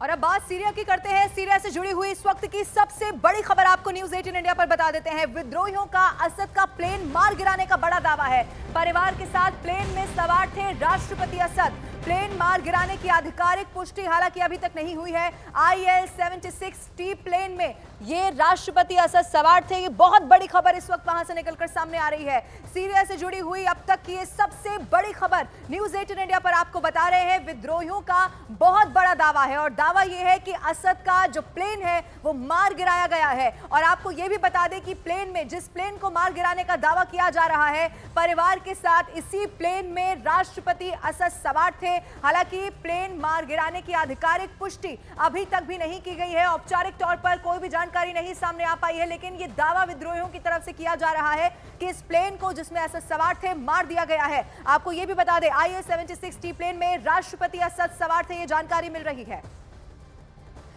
और अब बात सीरिया की करते हैं। सीरिया से जुड़ी हुई इस वक्त की सबसे बड़ी खबर आपको न्यूज़ 18 इंडिया पर बता देते हैं। विद्रोहियों का असद का प्लेन मार गिराने का बड़ा दावा है। परिवार के साथ प्लेन में सवार थे राष्ट्रपति असद। प्लेन मार गिराने की आधिकारिक पुष्टि हालांकि अभी तक नहीं हुई है। IL-76T प्लेन में ये राष्ट्रपति असद सवार थे। ये बहुत बड़ी खबर इस वक्त वहां से निकलकर सामने आ रही है। सीरिया से जुड़ी हुई अब तक की ये सबसे बड़ी खबर न्यूज़ 18 इंडिया पर आपको बता रहे हैं। विद्रोहियों का बहुत बड़ा दावा है और दावा यह है कि असद का जो प्लेन है वो मार गिराया गया है। और आपको यह भी बता दें कि प्लेन में जिस प्लेन को मार गिराने का दावा किया जा रहा है, परिवार के साथ इसी प्लेन में राष्ट्रपति असद सवार थे। हालांकि प्लेन मार गिराने की आधिकारिक पुष्टि अभी तक भी नहीं की गई है। औपचारिक तौर पर कोई भी जानकारी नहीं सामने आ पाई है, लेकिन यह दावा विद्रोहियों की तरफ से किया जा रहा है कि इस प्लेन को जिसमें असद सवार थे मार दिया गया है। आपको यह भी बता दें IL-76T प्लेन में राष्ट्रपति असद सवार थे, यह जानकारी मिल रही है।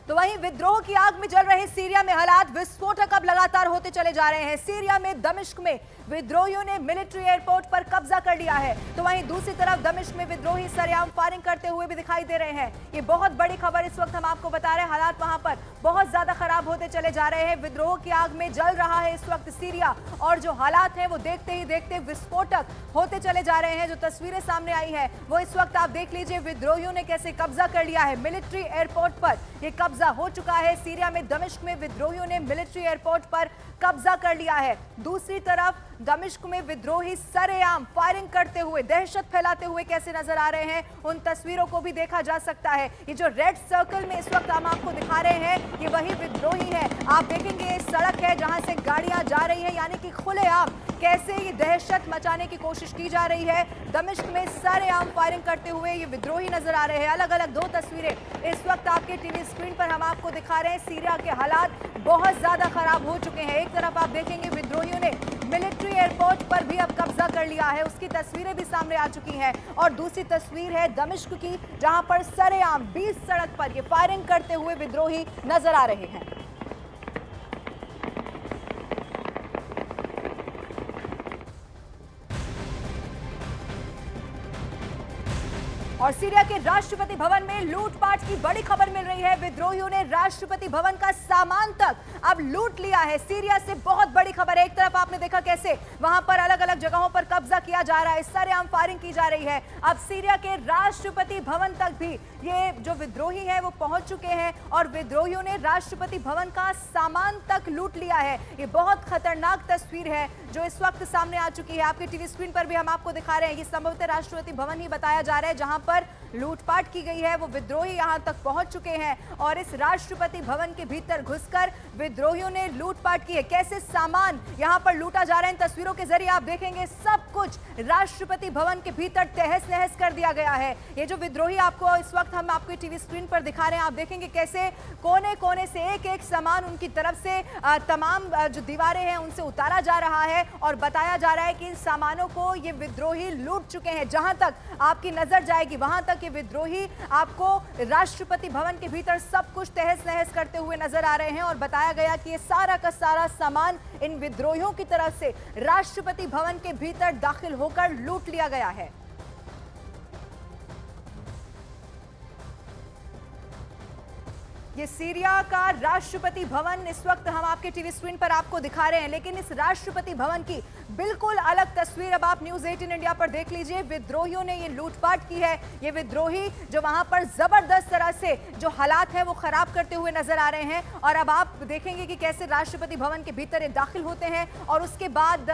तो वहीं विद्रोह की आग में जल रहे सीरिया में हालात विस्फोटक अब लगातार होते चले जा रहे हैं। सीरिया में दमिश्क में विद्रोहियों ने मिलिट्री एयरपोर्ट पर कब्जा कर लिया है, तो वहीं दूसरी तरफ दमिश्क में विद्रोही सरेआम फायरिंग करते हुए भी दिखाई दे रहे हैं। ये बहुत बड़ी खबर इस वक्त हम आपको बता रहे हैं। हालात वहां पर बहुत ज्यादा खराब होते चले जा रहे हैं। विद्रोह की आग में जल रहा है इस वक्त सीरिया, और जो हालात हैं वो देखते ही देखते विस्फोटक होते चले जा रहे हैं। जो तस्वीरें सामने आई है वो इस वक्त आप देख लीजिए। विद्रोहियों ने कैसे कब्जा कर लिया है मिलिट्री एयरपोर्ट पर। यह कब्जा हो चुका है। सीरिया में दमिश्क में विद्रोहियों ने मिलिट्री एयरपोर्ट पर कब्जा कर लिया है। दूसरी तरफ दमिश्क में विद्रोही सरेआम फायरिंग करते हुए, दहशत फैलाते हुए कैसे नजर आ रहे हैं, उन तस्वीरों को भी देखा जा सकता है। ये जो रेड सर्कल में इस वक्त हम आपको दिखा रहे हैं, ये वही विद्रोही है। आप देखेंगे ये सड़क है जहां से गाड़ियां जा रही हैं, यानी कि खुलेआम कैसे ये दहशत मचाने की कोशिश की जा रही है। दमिश्क में सरेआम फायरिंग करते हुए ये विद्रोही नजर आ रहे हैं। अलग अलग दो तस्वीरें इस वक्त आपके टीवी स्क्रीन पर हम आपको दिखा रहे हैं। सीरिया के हालात बहुत ज्यादा खराब हो चुके हैं। एक तरफ आप देखेंगे विद्रोहियों ने मिलिट्री एयरपोर्ट पर भी अब कब्जा कर लिया है, उसकी तस्वीरें भी सामने आ चुकी हैं। और दूसरी तस्वीर है दमिश्क की, जहां पर सरेआम बीच सड़क पर ये फायरिंग करते हुए विद्रोही नजर आ रहे हैं। और सीरिया के राष्ट्रपति भवन में लूटपाट की बड़ी खबर मिल रही है। विद्रोहियों ने राष्ट्रपति भवन का सामान तक अब लूट लिया है। सीरिया से बहुत बड़ी खबर है। एक तरफ आपने देखा कैसे वहां पर अलग अलग जगहों पर कब्जा किया जा रहा है, सरेआम फायरिंग की जा रही है। अब सीरिया के राष्ट्रपति भवन तक भी ये जो विद्रोही है वो पहुंच चुके हैं और विद्रोहियों ने राष्ट्रपति भवन का सामान तक लूट लिया है। ये बहुत खतरनाक तस्वीर है जो इस वक्त सामने आ चुकी है। आपके टीवी स्क्रीन पर भी हम आपको दिखा रहे हैं। ये संभवतः राष्ट्रपति भवन ही बताया जा रहा है जहां पर लूटपाट की गई है। वो विद्रोही यहां तक पहुंच चुके हैं और इस राष्ट्रपति भवन के भीतर घुसकर विद्रोहियों ने लूटपाट की है। कैसे सामान यहां पर लूटा जा रहा है, इन तस्वीरों के जरिए आप देखेंगे। सब कुछ राष्ट्रपति भवन के भीतर तहस नहस कर दिया गया है। ये जो विद्रोही आपको इस वक्त हम आपको टीवी स्क्रीन पर दिखा रहे हैं, आप देखेंगे कैसे कोने कोने से एक एक सामान उनकी तरफ से तमाम जो दीवारें हैं उनसे उतारा जा रहा है और बताया जा रहा है कि इन सामानों को ये विद्रोही लूट चुके हैं। जहां तक आपकी नजर जाएगी वहां तक ये विद्रोही आपको राष्ट्रपति भवन के भीतर सब कुछ तहस नहस करते हुए नजर आ रहे हैं। और बताया गया कि ये सारा का सारा सामान इन विद्रोहियों की तरफ से राष्ट्रपति भवन के भीतर दाखिल होकर लूट लिया गया है। ये सीरिया का राष्ट्रपति भवन इस वक्त हम आपके टीवी स्क्रीन पर आपको दिखा रहे हैं, लेकिन इस राष्ट्रपति भवन की बिल्कुल अलग तस्वीर अब आप न्यूज़ 18 इंडिया पर देख लीजिए। विद्रोहियों ने ये लूटपाट की है। ये विद्रोही जो वहां पर जबरदस्त तरह से जो हालात हैं वो खराब करते हुए नजर आ रहे हैं। और अब आप देखेंगे कि कैसे राष्ट्रपति भवन के भीतर ये दाखिल होते हैं और उसके बाद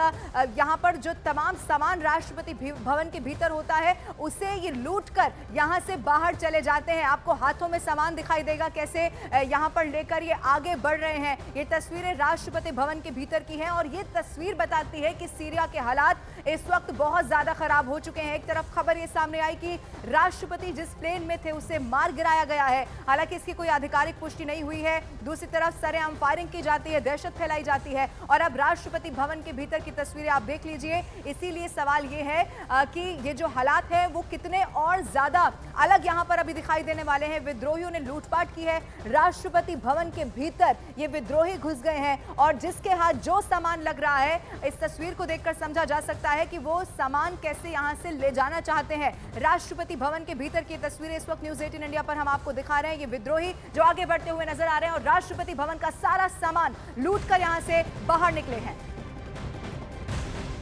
यहाँ पर जो तमाम सामान राष्ट्रपति भवन के भीतर होता है उसे ये लूट कर यहाँ से बाहर चले जाते हैं। आपको हाथों में सामान दिखाई देगा कैसे यहाँ पर लेकर ये आगे बढ़ रहे हैं। ये तस्वीरें राष्ट्रपति भवन के भीतर की हैं और ये तस्वीर बताती है कि सीरिया के हालात इस वक्त बहुत ज्यादा खराब हो चुके हैं। एक तरफ खबर ये सामने आई कि राष्ट्रपति जिस प्लेन में थे उसे मार गिराया गया है, हालांकि इसकी कोई आधिकारिक पुष्टि नहीं हुई है। दूसरी तरफ सरेआम फायरिंग की जाती है, दहशत फैलाई जाती है। और अब राष्ट्रपति भवन के भीतर की तस्वीरें आप देख लीजिए। इसीलिए सवाल ये है कि ये जो हालात है वो कितने और ज्यादा अलग यहाँ पर अभी दिखाई देने वाले हैं। विद्रोहियों ने लूटपाट की है, राष्ट्रपति भवन के भीतर ये विद्रोही घुस गए हैं और जिसके हाथ जो सामान लग रहा है, इस तस्वीर को देखकर समझा जा सकता है कि वो सामान कैसे यहां से ले जाना चाहते हैं। राष्ट्रपति भवन के भीतर की तस्वीरें इस वक्त न्यूज़ 18 इंडिया पर हम आपको दिखा रहे हैं। ये विद्रोही जो आगे बढ़ते हुए नजर आ रहे हैं और राष्ट्रपति भवन का सारा सामान लूट कर यहां से बाहर निकले हैं।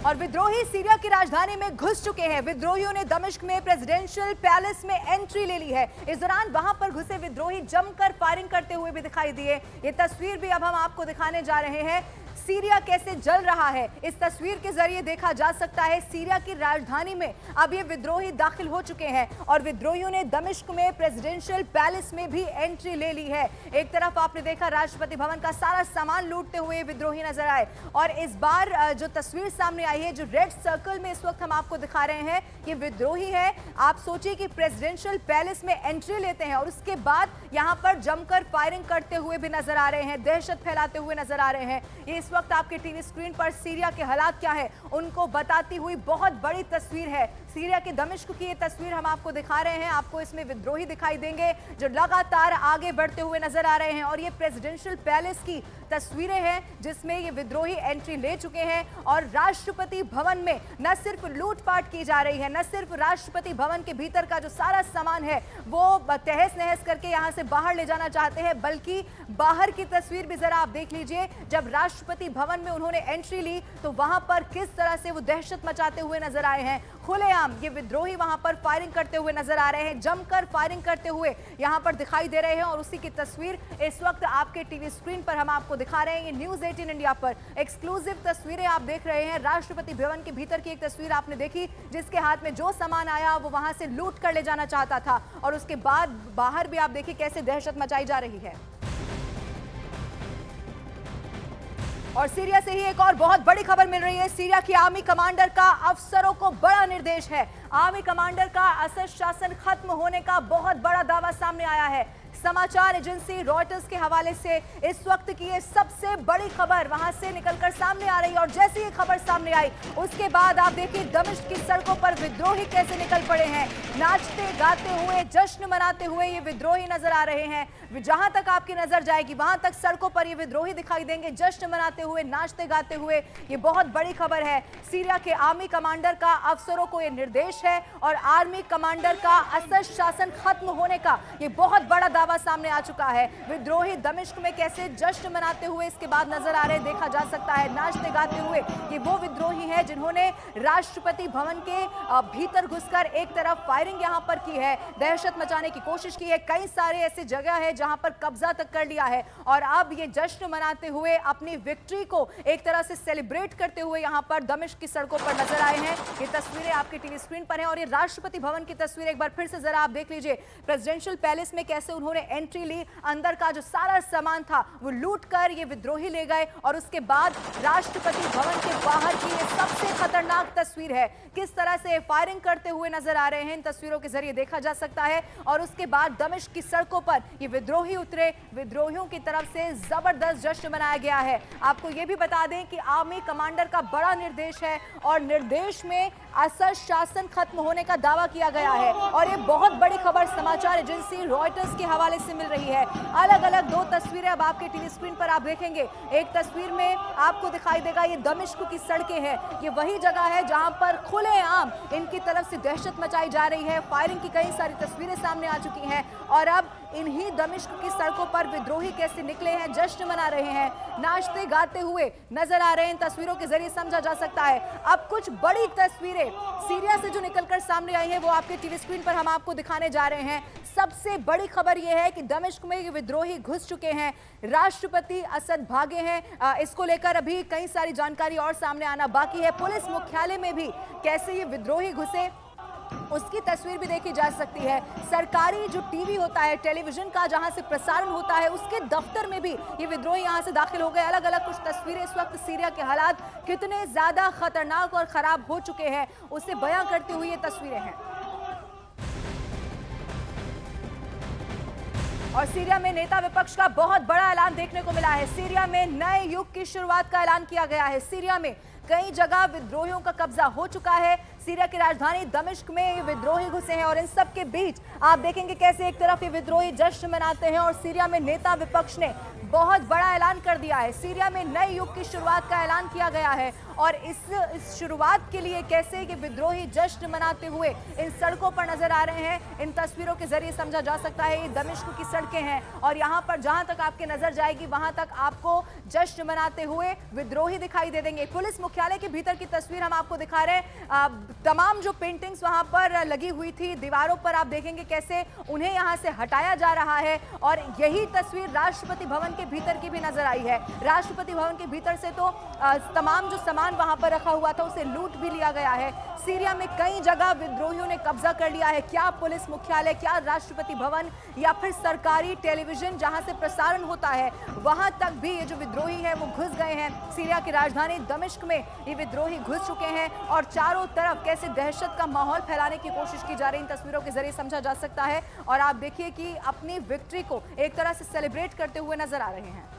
और विद्रोही सीरिया की राजधानी में घुस चुके हैं। विद्रोहियों ने दमिश्क में प्रेसिडेंशियल पैलेस में एंट्री ले ली है। इस दौरान वहां पर घुसे विद्रोही जमकर फायरिंग करते हुए भी दिखाई दिए। ये तस्वीर भी अब हम आपको दिखाने जा रहे हैं। सीरिया कैसे जल रहा है इस तस्वीर के जरिए देखा जा सकता है। सीरिया की राजधानी में अब ये विद्रोही दाखिल हो चुके हैं और विद्रोहियों ने दमिश्क में प्रेसिडेंशियल पैलेस में भी एंट्री ले ली है। एक तरफ आपने देखा राष्ट्रपति भवन का सारा सामान लूटते हुए विद्रोही नजर आए और इस बार जो तस्वीर सामने आई है, जो रेड सर्कल में इस वक्त हम आपको दिखा रहे हैं, ये विद्रोही है। आप सोचिए कि प्रेसिडेंशियल पैलेस में एंट्री लेते हैं और उसके बाद यहां पर जमकर फायरिंग करते हुए भी नजर आ रहे हैं, दहशत फैलाते हुए नजर आ रहे हैं। ये इस वक्त आपके टीवी स्क्रीन पर सीरिया के हालात क्या है उनको बताती हुई बहुत बड़ी तस्वीर है। सीरिया के दमिश्क की ये तस्वीर हम आपको दिखा रहे हैं। आपको इसमें विद्रोही दिखाई देंगे जो लगातार आगे बढ़ते हुए नजर आ रहे हैं और ये प्रेसिडेंशियल पैलेस की तस्वीरें हैं जिसमें ये विद्रोही एंट्री ले चुके हैं और राष्ट्रपति भवन में न सिर्फ लूटपाट की जा रही है, न सिर्फ राष्ट्रपति भवन के भीतर का जो सारा सामान है वो तहस नहस करके यहां से बाहर ले जाना चाहते हैं, बल्कि बाहर की तस्वीर भी जरा आप देख लीजिए। जब राष्ट्रपति भवन में उन्होंने एंट्री ली तो वहां पर किस तरह से वो दहशत मचाते हुए नजर आए हैं। खुलेआम ये विद्रोही वहां पर फायरिंग करते हुए नजर आ रहे हैं, जमकर फायरिंग करते हुए यहां पर दिखाई दे रहे हैं और उसी की तस्वीर इस वक्त आपके टीवी स्क्रीन पर हम आपको दिखा रहे हैं। ये न्यूज़ 18 इंडिया पर एक्सक्लूसिव तस्वीरें आप देख रहे हैं। राष्ट्रपति भवन के भीतर की एक तस्वीर आपने देखी जिसके हाथ में जो सामान आया वो वहां से लूट कर ले जाना चाहता था और उसके बाद बाहर भी आप देखिए कैसे दहशत मचाई जा रही है। और सीरिया से ही एक और बहुत बड़ी खबर मिल रही है। सीरिया की आर्मी कमांडर का अफसरों को बड़ा निर्देश है। आर्मी कमांडर का असद शासन खत्म होने का बहुत बड़ा दावा सामने आया है। समाचार एजेंसी रॉयटर्स के हवाले से इस वक्त की ये सबसे बड़ी खबर वहां से निकलकर सामने आ रही है और जैसे ये खबर सामने आई उसके बाद आप देखिए दमिश्क की सड़कों पर विद्रोही कैसे निकल पड़े हैं। नाचते गाते हुए, जश्न मनाते हुए ये विद्रोही नजर आ रहे हैं। जहां तक आपकी नजर जाएगी वहां तक सड़कों पर ये विद्रोही दिखाई देंगे, जश्न मनाते हुए, नाचते गाते हुए। ये बहुत बड़ी खबर है। सीरिया के आर्मी कमांडर का अफसरों को ये निर्देश है और आर्मी कमांडर का असद शासन खत्म होने का ये बहुत बड़ा दावा सामने आ चुका है। विद्रोही दमिश्क में कैसे जश्न मनाते हुए इसके बाद नजर आ रहे देखा जा सकता है, नाचते गाते हुए। ये वो विद्रोही है जिन्होंने राष्ट्रपति भवन के भीतर घुसकर एक तरफ फायरिंग यहां पर की है, दहशत मचाने की कोशिश की है। कई सारे ऐसी जगह है जहां पर कब्जा तक कर लिया है और अब ये जश्न मनाते हुए अपनी विक्ट्री को एक तरह से सेलिब्रेट करते हुए यहां पर दमिश्क की सड़कों पर नजर आए हैं। ये तस्वीरें आपके टीवी स्क्रीन पर हैं और ये राष्ट्रपति भवन की तस्वीर एक बार फिर से जरा आप देख लीजिए। प्रेसिडेंशियल पैलेस में कैसे उन्होंने एंट्री ली, अंदर का जो सारा सामान था वो लूट कर ये विद्रोही ले गए और उसके बाद राष्ट्रपति भवन के बाहर की ये सबसे खतरनाक तस्वीर है। किस तरह से फायरिंग करते हुए नजर आ रहे हैं इन तस्वीरों के जरिए देखा जा सकता है। और उसके बाद दमिश्क की सड़कों पर ये विद्रोही उतरे, विद्रोहियों की तरफ से जबरदस्त जश्न मनाया गया है। आपको ये भी बता दें कि आर्मी कमांडर का बड़ा निर्देश है और निर्देश में असद शासन खत्म होने का दावा किया गया है और ये बहुत बड़ी खबर समाचार एजेंसी रॉयटर्स के हवाले से मिल रही है। अलग अलग दो तस्वीरें अब आपके टीवी स्क्रीन पर आप देखेंगे। एक तस्वीर में आपको दिखाई देगा ये दमिश्क की सड़कें हैं, ये वही जगह है जहां पर खुलेआम इनकी तरफ से दहशत मचाई जा रही है। फायरिंग की कई सारी तस्वीरें सामने आ चुकी हैं और अब इन्हीं दमिश्क की सड़कों पर विद्रोही कैसे निकले हैं, जश्न मना रहे हैं, नाचते गाते हुए नजर आ रहे हैं। इन तस्वीरों के जरिए समझा जा सकता है। अब कुछ बड़ी तस्वीरें सीरिया से जो निकलकर सामने आई है वो आपके टीवी स्क्रीन पर हम आपको दिखाने जा रहे हैं। सबसे बड़ी खबर यह है कि दमिश्क में ये विद्रोही घुस चुके हैं, राष्ट्रपति असद भागे हैं। इसको लेकर अभी कई सारी जानकारी और सामने आना बाकी है। पुलिस मुख्यालय में भी कैसे ये विद्रोही घुसे उसकी तस्वीर भी देखी जा सकती है। सरकारी जो टीवी होता है, टेलीविजन का जहां से प्रसारण होता है, उसके दफ्तर में भी ये विद्रोही यहां से दाखिल हो गए। अलग अलग कुछ तस्वीरें इस वक्त सीरिया के हालात कितने ज्यादा खतरनाक और खराब हो चुके हैं उसे बयां करती हुई ये तस्वीरें हैं। और सीरिया में नेता विपक्ष का बहुत बड़ा ऐलान देखने को मिला है। सीरिया में नए युग की शुरुआत का ऐलान किया गया है। सीरिया में कई जगह विद्रोहियों का कब्जा हो चुका है। सीरिया की राजधानी दमिश्क में ये विद्रोही घुसे हैं और इन सब के बीच आप देखेंगे कैसे एक तरफ ये विद्रोही जश्न मनाते हैं और सीरिया में नेता विपक्ष ने बहुत बड़ा ऐलान कर दिया है। सीरिया में नए युग की शुरुआत का ऐलान किया गया है और इस शुरुआत के लिए कैसे ये विद्रोही जश्न मनाते हुए इन सड़कों पर नजर आ रहे हैं, इन तस्वीरों के जरिए समझा जा सकता है। ये दमिश्क की सड़कें हैं और यहाँ पर जहां तक आपके नजर जाएगी वहां तक आपको जश्न मनाते हुए विद्रोही दिखाई दे देंगे। पुलिस मुख्यालय के भीतर की तस्वीर हम आपको दिखा रहे हैं। तमाम जो पेंटिंग्स वहां पर लगी हुई थी दीवारों पर, आप देखेंगे कैसे उन्हें यहां से हटाया जा रहा है और यही तस्वीर राष्ट्रपति भवन के भीतर की भी नजर आई है। राष्ट्रपति भवन के भीतर से तो तमाम जो सामान वहां पर रखा हुआ था उसे लूट भी लिया गया है। सीरिया में कई जगह विद्रोहियों ने कब्जा कर लिया है। क्या पुलिस मुख्यालय, क्या राष्ट्रपति भवन या फिर सरकारी टेलीविजन जहां से प्रसारण होता है वहां तक भी ये जो विद्रोही है वो घुस गए हैं। सीरिया की राजधानी दमिश्क में ये विद्रोही घुस चुके हैं और चारों तरफ कैसे दहशत का माहौल फैलाने की कोशिश की जा रही, इन तस्वीरों के जरिए समझा जा सकता है। और आप देखिए कि अपनी विक्ट्री को एक तरह से सेलिब्रेट करते हुए नजर आ रहे हैं।